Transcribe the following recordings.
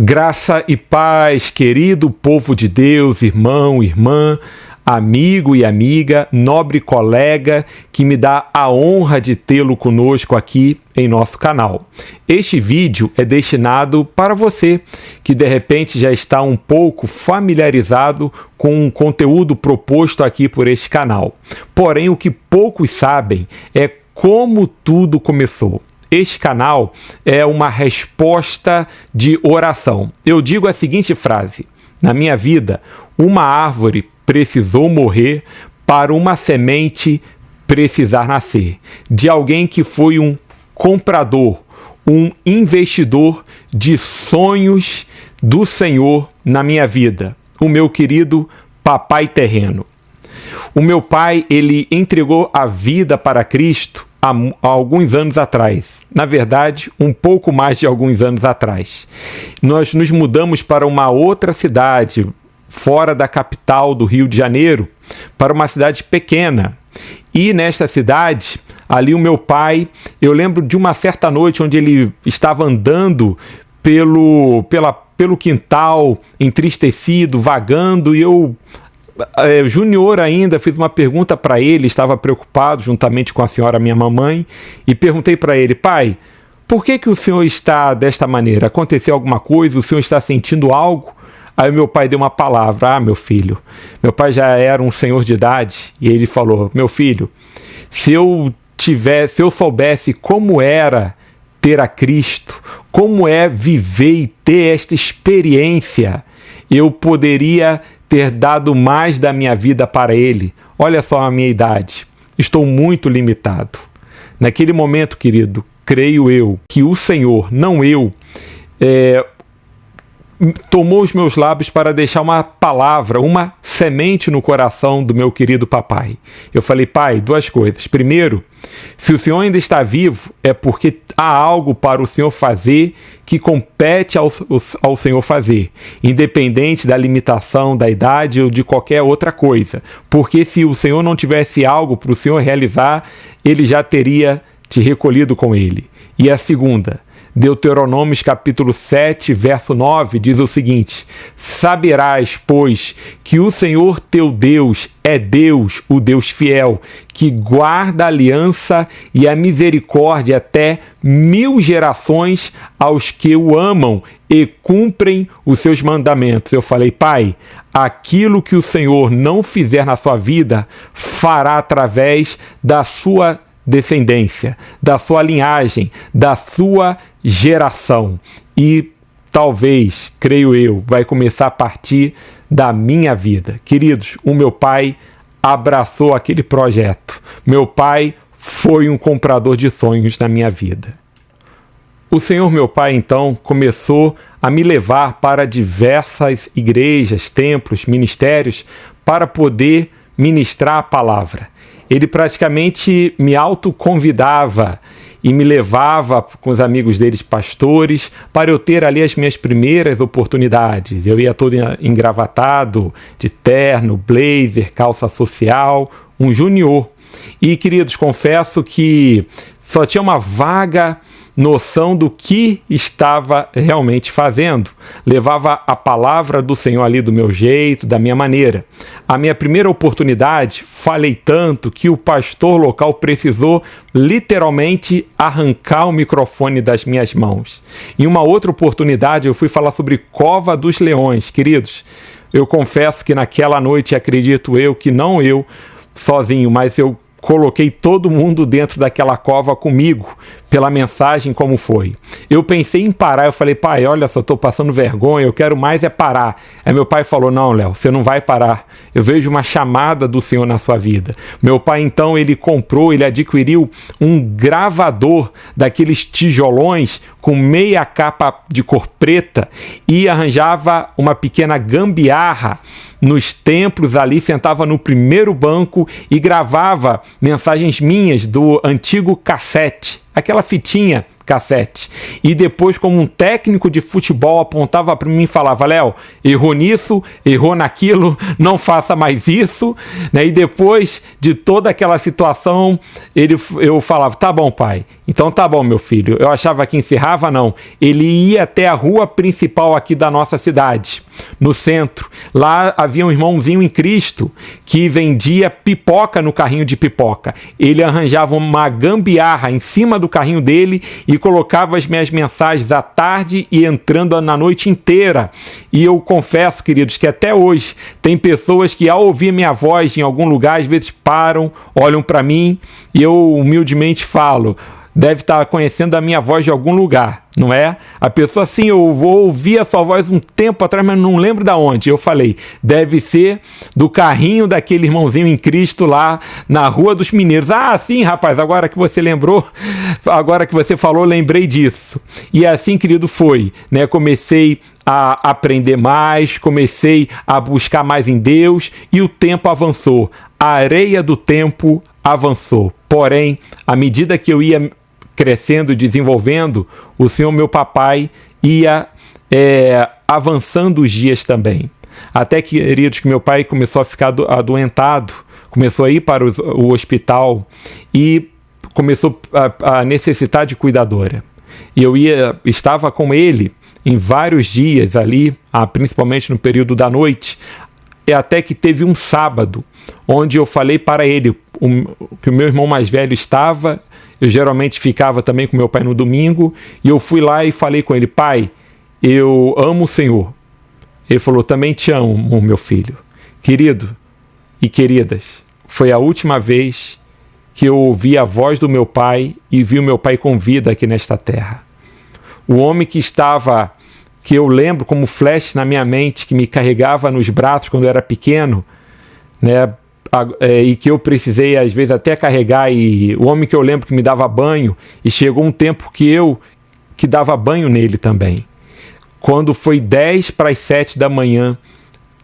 Graça e paz, querido povo de Deus, irmão, irmã, amigo e amiga, nobre colega que me dá a honra de tê-lo conosco aqui em nosso canal. Este vídeo é destinado para você que de repente já está um pouco familiarizado com o conteúdo proposto aqui por este canal. Porém, o que poucos sabem é como tudo começou. Este canal é uma resposta de oração. Eu digo a seguinte frase: na minha vida, uma árvore precisou morrer para uma semente precisar nascer. De alguém que foi um comprador, um investidor de sonhos do Senhor na minha vida. O meu querido papai terreno. O meu pai, ele entregou a vida para Cristo há alguns anos atrás. Na verdade, um pouco mais de alguns anos atrás. Nós nos mudamos para uma outra cidade, fora da capital do Rio de Janeiro, para uma cidade pequena. E nesta cidade, ali o meu pai, eu lembro de uma certa noite onde ele estava andando pelo quintal, entristecido, vagando, e eu, junior ainda, fiz uma pergunta para ele, estava preocupado juntamente com a senhora, minha mamãe, e perguntei para ele: pai, por que o senhor está desta maneira? Aconteceu alguma coisa? O senhor está sentindo algo? Aí meu pai deu uma palavra: meu filho. Meu pai já era um senhor de idade, e ele falou: meu filho, se eu soubesse como era ter a Cristo, como é viver e ter esta experiência, eu poderia ter dado mais da minha vida para Ele. Olha só a minha idade. Estou muito limitado. Naquele momento, querido, creio eu que o Senhor, não eu, tomou os meus lábios para deixar uma palavra, uma semente no coração do meu querido papai. Eu falei: pai, duas coisas. Primeiro, se o Senhor ainda está vivo, é porque há algo para o Senhor fazer que compete ao Senhor fazer, independente da limitação, da idade ou de qualquer outra coisa. Porque se o Senhor não tivesse algo para o Senhor realizar, Ele já teria te recolhido com Ele. E a segunda, Deuteronômios capítulo 7, verso 9, diz o seguinte: saberás, pois, que o Senhor teu Deus é Deus, o Deus fiel, que guarda a aliança e a misericórdia até 1000 gerações aos que o amam e cumprem os seus mandamentos. Eu falei: pai, aquilo que o Senhor não fizer na sua vida, fará através da sua descendência, da sua linhagem, da sua geração. E talvez, creio eu, vai começar a partir da minha vida. Queridos, o meu pai abraçou aquele projeto. Meu pai foi um comprador de sonhos na minha vida. O Senhor, meu pai, então, começou a me levar para diversas igrejas, templos, ministérios, para poder ministrar a palavra. Ele praticamente me autoconvidava e me levava com os amigos deles, pastores, para eu ter ali as minhas primeiras oportunidades. Eu ia todo engravatado, de terno, blazer, calça social, um junior. E, queridos, confesso que só tinha uma vaga noção do que estava realmente fazendo. Levava a palavra do Senhor ali do meu jeito, da minha maneira. A minha primeira oportunidade, falei tanto que o pastor local precisou literalmente arrancar o microfone das minhas mãos. Em uma outra oportunidade, eu fui falar sobre Cova dos Leões. Queridos, eu confesso que naquela noite, acredito eu, que não eu sozinho, mas eu coloquei todo mundo dentro daquela cova comigo, pela mensagem como foi. Eu pensei em parar, eu falei: pai, olha só, estou passando vergonha, eu quero mais é parar. Aí meu pai falou: não, Léo, você não vai parar. Eu vejo uma chamada do Senhor na sua vida. Meu pai, então, ele adquiriu um gravador daqueles tijolões com meia capa de cor preta e arranjava uma pequena gambiarra nos templos ali, sentava no primeiro banco e gravava mensagens minhas do antigo cassete, aquela fitinha cassete. E depois, como um técnico de futebol, apontava para mim e falava: Léo, errou nisso, errou naquilo, não faça mais isso, né? E depois de toda aquela situação, eu falava: tá bom, pai, então tá bom, meu filho. Eu achava que encerrava, não. Ele ia até a rua principal aqui da nossa cidade, no centro. Lá havia um irmãozinho em Cristo que vendia pipoca no carrinho de pipoca. Ele arranjava uma gambiarra em cima do carrinho dele e colocava as minhas mensagens à tarde e entrando na noite inteira. E eu confesso, queridos, que até hoje tem pessoas que, ao ouvir minha voz em algum lugar, às vezes param, olham para mim e eu humildemente falo: deve estar conhecendo a minha voz de algum lugar, não é? A pessoa assim: eu vou ouvir a sua voz um tempo atrás, mas não lembro de onde. Eu falei: deve ser do carrinho daquele irmãozinho em Cristo lá na Rua dos Mineiros. Ah, sim, rapaz, agora que você lembrou, agora que você falou, lembrei disso. E assim, querido, foi, né? Comecei a aprender mais, comecei a buscar mais em Deus e o tempo avançou. A areia do tempo avançou. Porém, à medida que eu ia crescendo e desenvolvendo, o Senhor, meu papai, ia avançando os dias também. Até que, queridos, que meu pai começou a ficar adoentado, começou a ir para o hospital e começou a necessitar de cuidadora. E eu estava com ele em vários dias ali, principalmente no período da noite, e até que teve um sábado, onde eu falei para ele que o meu irmão mais velho estava. Eu geralmente ficava também com meu pai no domingo, e eu fui lá e falei com ele: pai, eu amo o Senhor. Ele falou: também te amo, meu filho. Querido e queridas, foi a última vez que eu ouvi a voz do meu pai e vi o meu pai com vida aqui nesta terra. O homem que eu lembro como flash na minha mente, que me carregava nos braços quando eu era pequeno, né? E que eu precisei às vezes até carregar, e o homem que eu lembro que me dava banho, e chegou um tempo que dava banho nele também. Quando foi 6:50 da manhã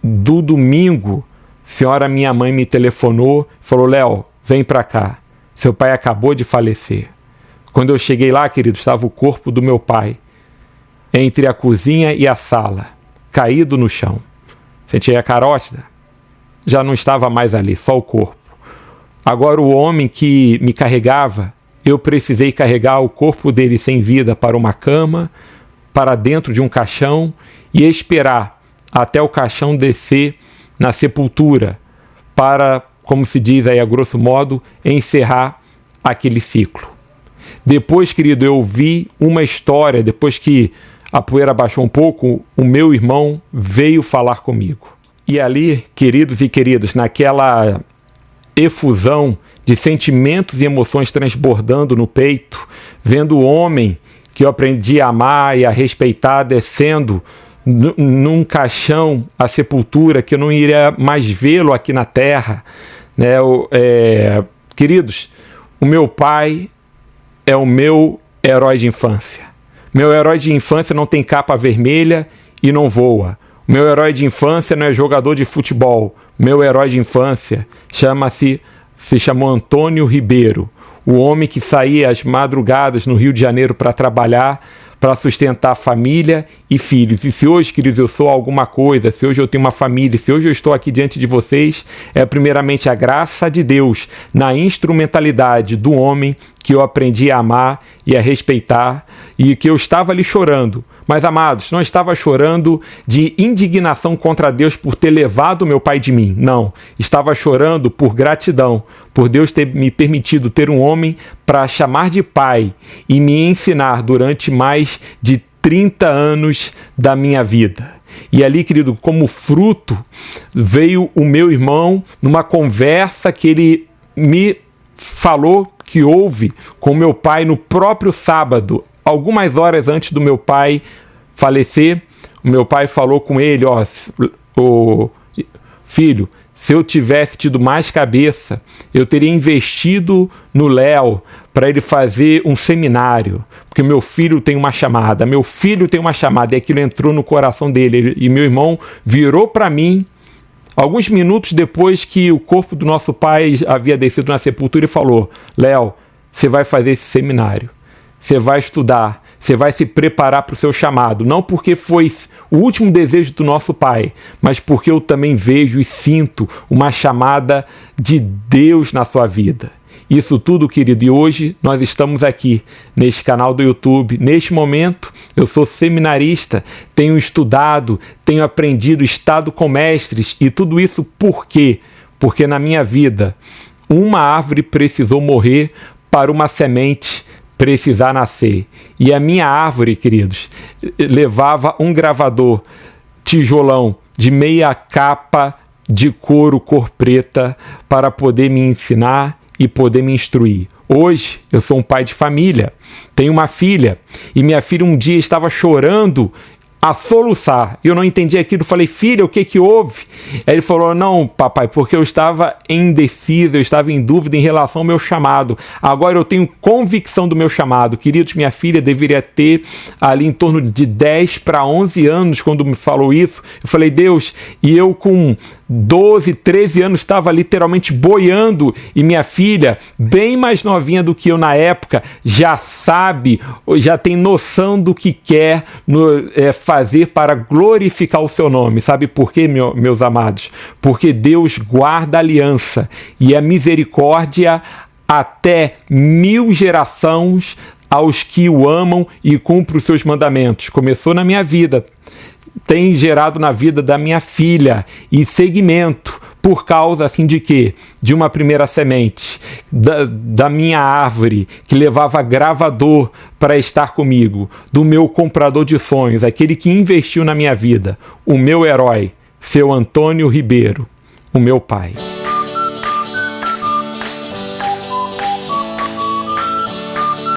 do domingo, senhora, minha mãe me telefonou, falou: Léo, vem pra cá, seu pai acabou de falecer. Quando eu cheguei lá, querido, estava o corpo do meu pai entre a cozinha e a sala, caído no chão. Senti a carótida, já não estava mais ali, só o corpo. Agora o homem que me carregava, eu precisei carregar o corpo dele sem vida para uma cama, para dentro de um caixão, e esperar até o caixão descer na sepultura, para, como se diz aí a grosso modo, encerrar aquele ciclo. Depois, querido, eu vi uma história, depois que a poeira baixou um pouco, o meu irmão veio falar comigo. E ali, queridos e queridas, naquela efusão de sentimentos e emoções transbordando no peito, vendo o homem que eu aprendi a amar e a respeitar descendo num caixão à sepultura, que eu não iria mais vê-lo aqui na terra, né? Queridos, o meu pai é o meu herói de infância. Meu herói de infância não tem capa vermelha e não voa. Meu herói de infância não é jogador de futebol. Meu herói de infância se chamou Antônio Ribeiro, o homem que saía às madrugadas no Rio de Janeiro para trabalhar, para sustentar família e filhos. E se hoje, queridos, eu sou alguma coisa, se hoje eu tenho uma família, se hoje eu estou aqui diante de vocês, é primeiramente a graça de Deus na instrumentalidade do homem que eu aprendi a amar e a respeitar, e que eu estava ali chorando. Mas, amados, não estava chorando de indignação contra Deus por ter levado meu pai de mim. Não. Estava chorando por gratidão, por Deus ter me permitido ter um homem para chamar de pai e me ensinar durante mais de 30 anos da minha vida. E ali, querido, como fruto, veio o meu irmão numa conversa que ele me falou que houve com meu pai no próprio sábado, algumas horas antes do meu pai falecer. O meu pai falou com ele: filho, se eu tivesse tido mais cabeça, eu teria investido no Léo para ele fazer um seminário, porque meu filho tem uma chamada, e aquilo entrou no coração dele. E meu irmão virou para mim, alguns minutos depois que o corpo do nosso pai havia descido na sepultura, e falou: Léo, você vai fazer esse seminário. você vai estudar, você vai se preparar para o seu chamado. Não porque foi o último desejo do nosso pai, mas porque eu também vejo e sinto uma chamada de Deus na sua vida. Isso tudo, querido, e hoje nós estamos aqui neste canal do YouTube. Neste momento, eu sou seminarista, tenho estudado, tenho aprendido, estado com mestres, e tudo isso por quê? Porque na minha vida, uma árvore precisou morrer para uma semente precisar nascer. E a minha árvore, queridos, levava um gravador tijolão de meia capa de couro cor preta para poder me ensinar e poder me instruir. Hoje eu sou um pai de família, tenho uma filha, e minha filha um dia estava chorando a soluçar. Eu não entendi aquilo, falei: filha, o que que houve? Aí ele falou: não, papai, porque eu estava indeciso, eu estava em dúvida em relação ao meu chamado. Agora eu tenho convicção do meu chamado. Queridos, minha filha deveria ter ali em torno de 10 para 11 anos quando me falou isso. Eu falei: Deus, e eu com 12, 13 anos estava literalmente boiando, e minha filha, bem mais novinha do que eu na época, já sabe, já tem noção do que quer fazer para glorificar o seu nome. Sabe por quê, meus amados? Porque Deus guarda a aliança e a misericórdia até 1000 gerações aos que o amam e cumprem os seus mandamentos. Começou na minha vida, tem gerado na vida da minha filha e segmento, por causa assim de quê? De uma primeira semente, da minha árvore que levava gravador para estar comigo, do meu comprador de sonhos, aquele que investiu na minha vida, o meu herói, seu Antônio Ribeiro, o meu pai.